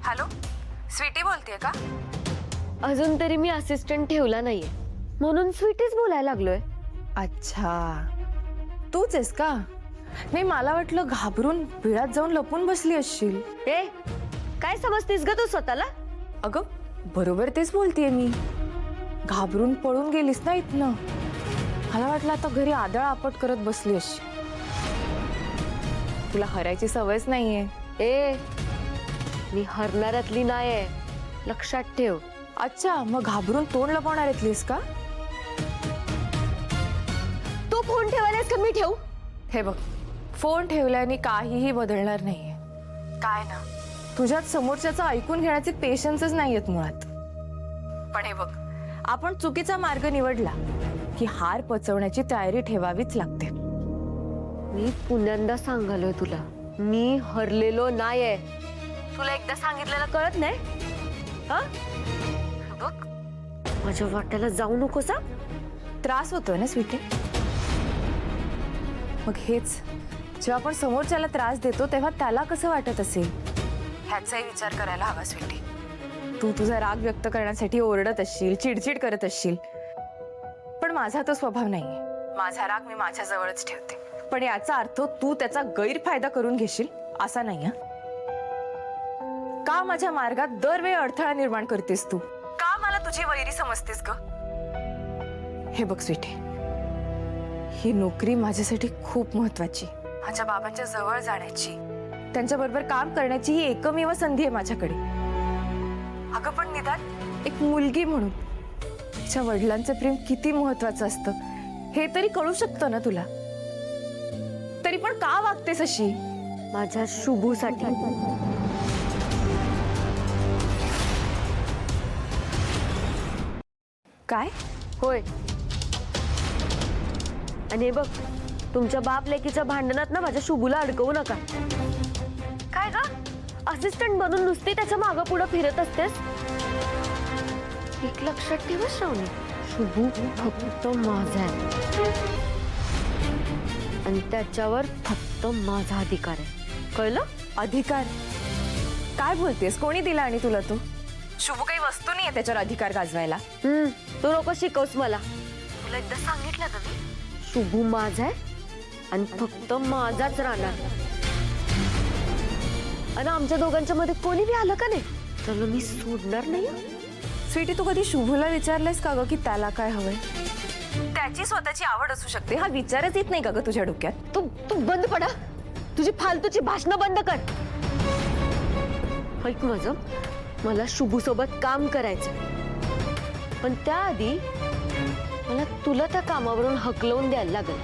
Hello, Sweety बोलतेय का? अजून तरी मी असिस्टंट ठेवला नाहीये, म्हणून स्वीटीच बोलायला लागलोय. अच्छा, तूच आहेस का? नाही, मला वाटलं घाबरून बिळात जाऊन लपून बसली असशील. ए, काय समजतेस ग तू स्वतःला? अगं, बरोबर तेच बोलतेय मी. घाबरून पळून गेलीस ना इथनं. मला वाटलं आता घरी आदळ आपट करत बसली असशील. तुला हरायची सवयच नाहीये. ए, मी हरणाऱ्यातली नाहीये, लक्षात ठेव. अच्छा, मग घाबरून तोंड लपवणार आहेस का? तू फोन ठेवायलास का मी ठेवू? हे बघ, फोन ठेवल्याने काहीही बदलणार नाहीये. काय ना, तुझ्यात समोरच्याचं ऐकून घेण्याचे पेशन्सच नाहीयेत मुळात. पण हे बघ, आपण चुकीचा मार्ग निवडला की हार पचवण्याची तयारी ठेवावीच लागते. मी पुण्यांदा सांगालोय तुला, मी हरलेलो नाहीये. तुला एकदा सांगितलेलं कळत नाही? हा बघ, माझ्या वाट्याला जाऊ नकोस हा. त्रास होतोय ना स्वीटी? मग हेच जेव्हा आपण समोरच्याला त्रास देतो तेव्हा त्याला कसं वाटत असेल ह्याचाही विचार करायला हवा स्वीटी. तू तुझा राग व्यक्त करण्यासाठी ओरडत असशील, चिडचिड करत असशील, पण माझा तो स्वभाव नाहीये. माझा राग मी माझ्या जवळच ठेवते. पण याचा अर्थ तू त्याचा गैरफायदा करून घेशील असा नाही. का माझ्या मार्गात दरवेळी अडथळा निर्माण करतेस तू? का मला तुझी वैरी समजतेस ग? हे बघ स्वीटी, ही नोकरी माझ्यासाठी खूप महत्वाची. माझ्या बाबांच्या जवळ जाण्याची, त्यांच्याबरोबर काम करण्याची ही एकमेव संधी आहे माझ्याकडे. अगं, पण निदान एक मुलगी म्हणून तिच्या वडिलांचं प्रेम किती महत्वाचं असतं हे तरी कळू शकतं ना तुला. तरी पण का वागतेस अशी? माझ्या शुभूसाठी. काय? होय. आणि हे बघ, तुमच्या बाप लेकीच्या भांडणात ना माझ्या शुभूला अडकवू नका. काय ग, असिस्टंट बनून नुसती त्याच्या मागं पुढं फिरत असतेस? एक लक्षात ठेव श्रावणी, शुभू फक्त माझा आहे आणि त्याच्यावर फक्त माझा अधिकार आहे, कळलं? अधिकार? काय बोलतेस? कोणी दिला आणि तुला तो? शुभ काही वस्तू नाहीये त्याच्यावर अधिकार गाजवायला. तू नको शिकवस मला. तुला एकदा सांगितलं ना मी, शुभू माझा आहे आणि फक्त माझाच राहणार. आणि आमच्या दोघांच्या मध्ये कोणी बी आलं का नाही तर मी सोडणार नाही. स्वीटी, तू कधी शुभूला विचारलंयस का ग की त्याला काय हवंय? त्याची स्वतःची आवड असू शकते, हा विचारच येत नाही का ग तुझ्या डोक्यात? तू तू बंद पडा, तुझी फालतूची भाषणं बंद कर. ऐक माझं, मला शुभू सोबत काम करायचं, पण त्याआधी मला तुला त्या कामावरून हकलवून द्यायला लागेल.